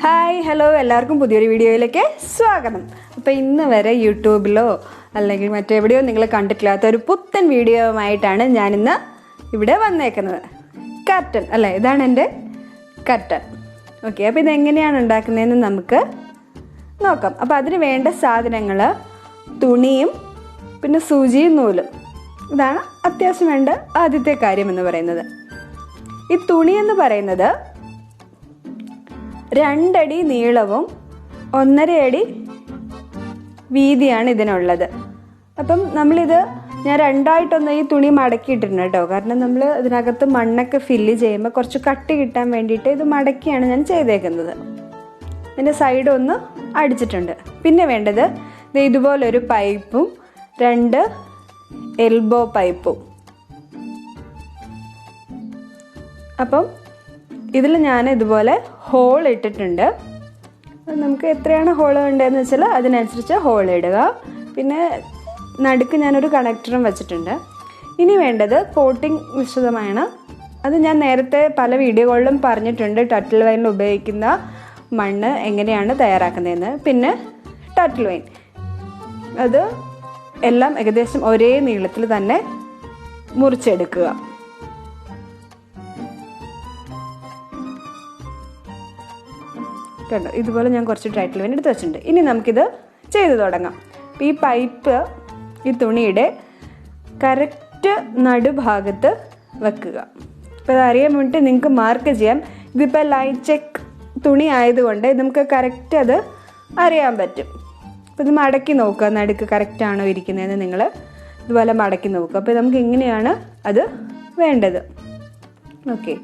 Hi hello എല്ലാവർക്കും പുതിയൊരു വീഡിയോയിലേക്ക് സ്വാഗതം. അപ്പോൾ ഇന്ന് വരെ യൂട്യൂബിലോ അല്ലെങ്കിൽ മറ്റെവിടെയോ നിങ്ങൾ കണ്ടിട്ടില്ലാത്ത ഒരു പുത്തൻ വീഡിയോയുമായിട്ടാണ് ഞാനിന്ന് ഇവിടെ വന്നേക്കുന്നത്. കർട്ടൻ അല്ലേ, ഇതാണ് എൻ്റെ കർട്ടൻ. ഓക്കെ, അപ്പോൾ ഇതെങ്ങനെയാണ് ഉണ്ടാക്കുന്നതെന്ന് നമുക്ക് നോക്കാം. അപ്പോൾ അതിന് വേണ്ട സാധനങ്ങൾ തുണിയും പിന്നെ സൂചിയും നൂലും. ഇതാണ് അത്യാവശ്യം വേണ്ട ആദ്യത്തെ കാര്യം എന്ന് പറയുന്നത്. ഈ തുണി എന്ന് പറയുന്നത് 2 അടി നീളവും 1.5 അടി വീതിയാണ് ഇതിനുള്ളത്. അപ്പം ഞാൻ രണ്ടായിട്ടൊന്ന് ഈ തുണി മടക്കിയിട്ടുണ്ട് കേട്ടോ. കാരണം നമ്മൾ ഇതിനകത്ത് മണ്ണൊക്കെ ഫില്ല് ചെയ്യുമ്പോൾ കുറച്ച് കട്ടി കിട്ടാൻ വേണ്ടിയിട്ട് ഇത് മടക്കിയാണ് ഞാൻ ചെയ്തേക്കുന്നത്. ഇതിൻ്റെ സൈഡ് ഒന്ന് അടിച്ചിട്ടുണ്ട്. പിന്നെ വേണ്ടത് ഇതുപോലൊരു പൈപ്പും 2 എൽബോ പൈപ്പും. അപ്പം ഇതിൽ ഞാൻ ഇതുപോലെ ഹോൾ ഇട്ടിട്ടുണ്ട്. നമുക്ക് എത്രയാണ് ഹോൾ വേണ്ടതെന്ന് വെച്ചാൽ അതിനനുസരിച്ച് ഹോൾ ഇടുക. പിന്നെ നടുക്ക് ഞാനൊരു കണക്ടറും വെച്ചിട്ടുണ്ട്. ഇനി വേണ്ടത് പോട്ടിംഗ് മിശ്രിതമാണ്. അത് ഞാൻ നേരത്തെ പല വീഡിയോകളിലും പറഞ്ഞിട്ടുണ്ട്. ടർട്ടിൽ വൈനിൽ ഉപയോഗിക്കുന്ന മണ്ണ് എങ്ങനെയാണ് തയ്യാറാക്കുന്നതെന്ന്. പിന്നെ ടർട്ടിൽ വൈൻ അത് എല്ലാം ഏകദേശം ഒരേ നീളത്തിൽ തന്നെ മുറിച്ചെടുക്കുക. കണ്ടോ, ഇതുപോലെ ഞാൻ കുറച്ച് ടർട്ടിൽ വൈൻ എടുത്ത് വെച്ചിട്ടുണ്ട്. ഇനി നമുക്കിത് ചെയ്ത് തുടങ്ങാം. ഈ പൈപ്പ് ഈ തുണിയുടെ കറക്റ്റ് നടുഭാഗത്ത് വെക്കുക. അപ്പോൾ അത് അറിയാൻ വേണ്ടിയിട്ട് നിങ്ങൾക്ക് മാർക്ക് ചെയ്യാം. ഇതിപ്പോൾ ലൈൻ ചെക്ക് തുണി ആയതുകൊണ്ട് നമുക്ക് കറക്റ്റ് അത് അറിയാൻ പറ്റും. അപ്പോൾ ഇത് മടക്കി നോക്കുക, നടുക്ക് കറക്റ്റാണോ ഇരിക്കുന്നതെന്ന് നിങ്ങൾ ഇതുപോലെ മടക്കി നോക്കുക. അപ്പോൾ നമുക്ക് ഇങ്ങനെയാണ് അത് വേണ്ടത്. ഓക്കെ,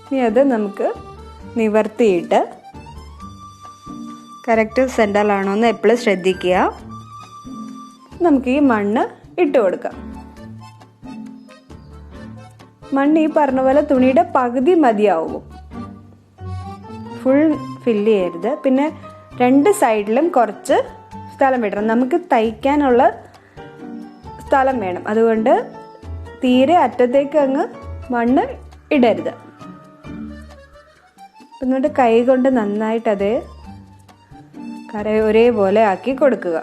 ഇനി അത് നമുക്ക് നിവർത്തിയിട്ട് കറക്റ്റ് സെൻറ്ററിലാണോ എന്ന് എപ്പോഴും ശ്രദ്ധിക്കുക. നമുക്ക് ഈ മണ്ണ് ഇട്ട് കൊടുക്കാം. മണ്ണ് ഈ പറഞ്ഞ പോലെ തുണിയുടെ പകുതി മതിയാവും, ഫുൾ ഫില്ല് ചെയ്യരുത്. പിന്നെ 2 സൈഡിലും കുറച്ച് സ്ഥലം വിടണം. നമുക്ക് തയ്ക്കാനുള്ള സ്ഥലം വേണം. അതുകൊണ്ട് തീരെ അറ്റത്തേക്ക് അങ്ങ് മണ്ണ് ഇടരുത്. എന്നിട്ട് കൈ കൊണ്ട് നന്നായിട്ടത് ഒരേപോലെ ആക്കി കൊടുക്കുക.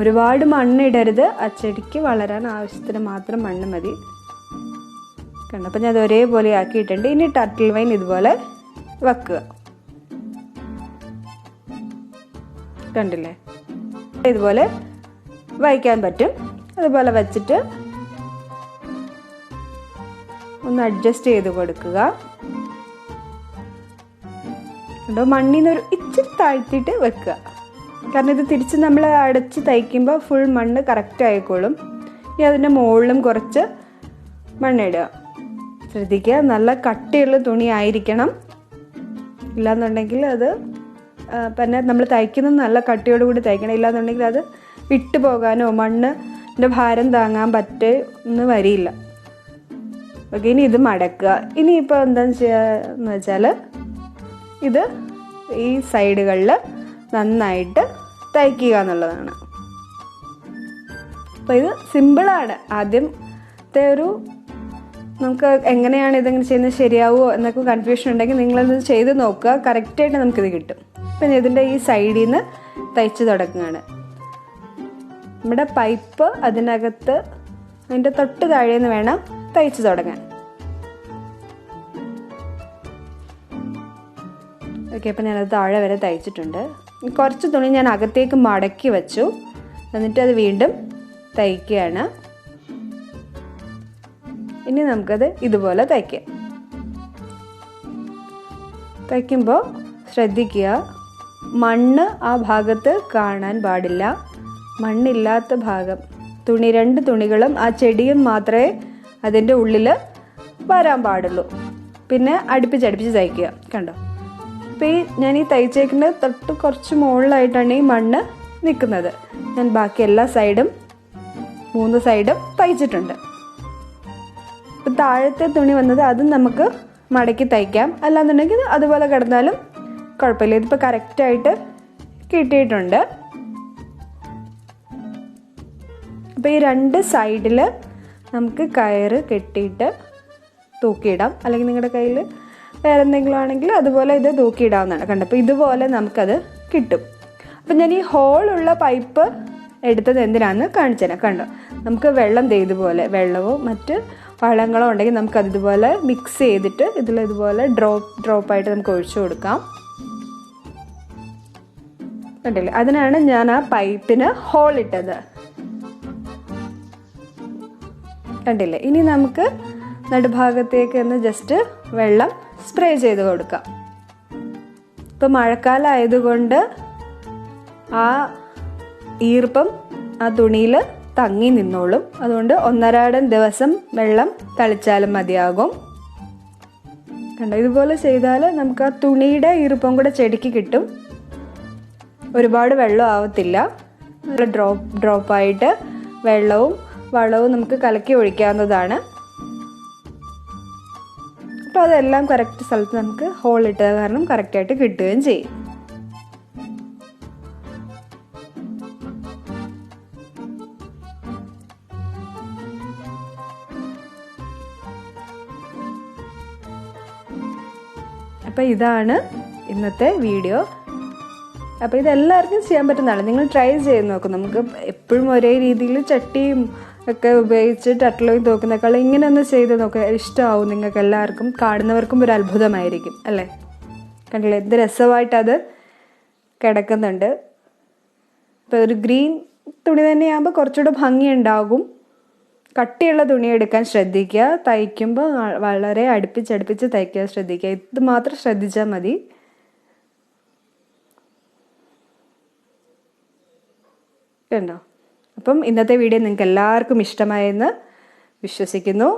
ഒരുപാട് മണ്ണ് ഇടരുത്. ആ ചെടിക്ക് വളരാൻ ആവശ്യത്തിന് മാത്രം മണ്ണ് മതി. കണ്ടപ്പോൾ ഞാൻ അത് ഒരേപോലെ ആക്കിയിട്ടുണ്ട്. ഇനി ടർട്ടിൽ വൈൻ ഇതുപോലെ വെക്കുക. കണ്ടില്ലേ, ഇതുപോലെ വയ്ക്കാൻ പറ്റും. അതുപോലെ വെച്ചിട്ട് ഒന്ന് അഡ്ജസ്റ്റ് ചെയ്ത് കൊടുക്കുക. മണ്ണിന്ന് ഒരു ഇച്ചിരി താഴ്ത്തിയിട്ട് വെക്കുക. കാരണം ഇത് തിരിച്ച് നമ്മൾ അടച്ച് തയ്ക്കുമ്പോൾ ഫുൾ മണ്ണ് കറക്റ്റ് ആയിക്കോളും. ഇനി അതിൻ്റെ മുകളിലും കുറച്ച് മണ്ണിടുക. ശ്രദ്ധിക്കുക, നല്ല കട്ടിയുള്ള തുണി ആയിരിക്കണം. ഇല്ലാന്നുണ്ടെങ്കിൽ അത് പിന്നെ നമ്മൾ തയ്ക്കുന്നത് നല്ല കട്ടിയോടുകൂടി തയ്ക്കണം. ഇല്ലാന്നുണ്ടെങ്കിൽ അത് വിട്ടു പോകാനോ മണ്ണിൻ്റെ ഭാരം താങ്ങാൻ ഒന്നും വരില്ല. ഓക്കെ, ഇനി ഇത് മടക്കുക. ഇനിയിപ്പോൾ എന്താണെന്ന് ചെയ്യുക വെച്ചാൽ ഇത് ഈ സൈഡുകളിൽ നന്നായിട്ട് തയ്ക്കുക എന്നുള്ളതാണ്. അപ്പോൾ ഇത് സിമ്പിളാണ്. ആദ്യത്തെ നമുക്ക് എങ്ങനെയാണ് ഇതെങ്ങനെ ചെയ്യുന്നത് ശരിയാവുമോ എന്നൊക്കെ കൺഫ്യൂഷൻ ഉണ്ടെങ്കിൽ നിങ്ങളത് ചെയ്ത് നോക്കുക. കറക്റ്റായിട്ട് നമുക്കിത് കിട്ടും. പിന്നെ ഇതിൻ്റെ ഈ സൈഡിൽ നിന്ന് തയ്ച്ച് തുടങ്ങുകയാണ്. നമ്മുടെ പൈപ്പ് അതിൻ്റെ തൊട്ട് താഴേന്ന് വേണം തയ്ച്ച് തുടങ്ങാൻ. ഓക്കെ, അപ്പോൾ ഞാനത് താഴെ വരെ തയ്ച്ചിട്ടുണ്ട്. കുറച്ച് തുണി ഞാൻ അകത്തേക്ക് മടക്കി വെച്ചു. എന്നിട്ട് അത് വീണ്ടും തയ്ക്കുകയാണ്. ഇനി നമുക്കത് ഇതുപോലെ തയ്ക്കുമ്പോൾ ശ്രദ്ധിക്കുക, മണ്ണ് ആ ഭാഗത്ത് കാണാൻ പാടില്ല. മണ്ണില്ലാത്ത ഭാഗം 2 തുണികളും ആ ചെടിയും മാത്രമേ അതിൻ്റെ ഉള്ളിൽ വരാൻ പാടുള്ളൂ. പിന്നെ അടുപ്പിച്ച് തയ്ക്കുക. കണ്ടോ, ഇപ്പോൾ ഞാൻ ഈ തയ്ച്ചേക്കുന്നത് തൊട്ട് കുറച്ച് മുകളിലായിട്ടാണ് ഈ മണ്ണ് നിൽക്കുന്നത്. ഞാൻ ബാക്കി എല്ലാ സൈഡും 3 സൈഡും തയ്ച്ചിട്ടുണ്ട്. ഇപ്പം താഴത്തെ തുണി വന്നത് അതും നമുക്ക് മടക്കി തയ്ക്കാം. അല്ലാന്നുണ്ടെങ്കിൽ അതുപോലെ കിടന്നാലും കുഴപ്പമില്ല. ഇതിപ്പോൾ കറക്റ്റായിട്ട് കിട്ടിയിട്ടുണ്ട്. അപ്പോൾ ഈ 2 സൈഡിൽ നമുക്ക് കയറ് കെട്ടിയിട്ട് തൂക്കിയിടാം. അല്ലെങ്കിൽ നിങ്ങളുടെ കയ്യിൽ വേറെ എന്തെങ്കിലും ആണെങ്കിൽ അതുപോലെ ഇത് തൂക്കിയിടാവുന്നതാണ്. കണ്ടോ, അപ്പോൾ ഇതുപോലെ നമുക്കത് കിട്ടും. അപ്പം ഞാൻ ഈ ഹോളുള്ള പൈപ്പ് എടുത്തത് എന്തിനാണെന്ന് കാണിച്ചു തരാം. കണ്ടോ, നമുക്ക് വെള്ളം ഇതുപോലെ വെള്ളവും മറ്റ് വളങ്ങളോ ഉണ്ടെങ്കിൽ നമുക്കത് ഇതുപോലെ മിക്സ് ചെയ്തിട്ട് ഇതുപോലെ ഡ്രോപ്പായിട്ട് നമുക്ക് ഒഴിച്ചു കൊടുക്കാം. കണ്ടില്ലേ, അതിനാണ് ഞാൻ ആ പൈപ്പിന് ഹോൾ ഇട്ടത്. കണ്ടില്ലേ, ഇനി നമുക്ക് നടുഭാഗത്തേക്ക് ഒന്ന് ജസ്റ്റ് വെള്ളം സ്പ്രേ ചെയ്ത് കൊടുക്കാം. ഇപ്പം മഴക്കാലം ആയതുകൊണ്ട് ആ ഈർപ്പം ആ തുണിയിൽ തങ്ങി നിന്നോളും. അതുകൊണ്ട് 1.5 ദിവസം വെള്ളം തളിച്ചാലും മതിയാകും. കണ്ടോ, ഇതുപോലെ ചെയ്താൽ നമുക്ക് ആ തുണിയുടെ ഈർപ്പം കൂടെ ചെടിക്ക് കിട്ടും. ഒരുപാട് വെള്ളം ആവത്തില്ല. ഡ്രോപ്പായിട്ട് വെള്ളവും വളവും നമുക്ക് കലക്കി ഒഴിക്കാവുന്നതാണ്. അപ്പോൾ അതെല്ലാം കറക്റ്റ് സ്ഥലത്ത് നമുക്ക് ഹോൾ ഇട്ടത് കാരണം കറക്റ്റായിട്ട് കിട്ടുകയും ചെയ്യും. അപ്പോൾ ഇതാണ് ഇന്നത്തെ വീഡിയോ. അപ്പോൾ ഇതെല്ലാവർക്കും ചെയ്യാൻ പറ്റുന്നതാണ്. നിങ്ങൾ ട്രൈ ചെയ്ത് നോക്കും. നമുക്ക് എപ്പോഴും ഒരേ രീതിയിൽ ചട്ടിയും ഒക്കെ ഉപയോഗിച്ച് ടർട്ടിലോയും തൂക്കുന്നേക്കാളും ഇങ്ങനെ ഒന്ന് ചെയ്ത് നോക്കുക. ഇഷ്ടമാവും നിങ്ങൾക്ക് എല്ലാവർക്കും. കാണുന്നവർക്കും ഒരു അത്ഭുതമായിരിക്കും അല്ലേ. കണ്ടില്ലേ, എന്ത് രസമായിട്ടത് കിടക്കുന്നുണ്ട്. ഇപ്പോൾ ഒരു ഗ്രീൻ തുണി തന്നെയാകുമ്പോൾ കുറച്ചുകൂടെ ഭംഗിയുണ്ടാകും. കട്ടിയുള്ള തുണി എടുക്കാൻ ശ്രദ്ധിക്കുക. തയ്ക്കുമ്പോൾ വളരെ അടുപ്പിച്ചടുപ്പിച്ച് തയ്ക്കാൻ ശ്രദ്ധിക്കുക. ഇത് മാത്രം ശ്രദ്ധിച്ചാൽ മതി. കണ്ടോ, അപ്പം ഇന്നത്തെ വീഡിയോ നിങ്ങൾക്ക് എല്ലാവർക്കും ഇഷ്ടമായെന്ന് വിശ്വസിക്കുന്നു.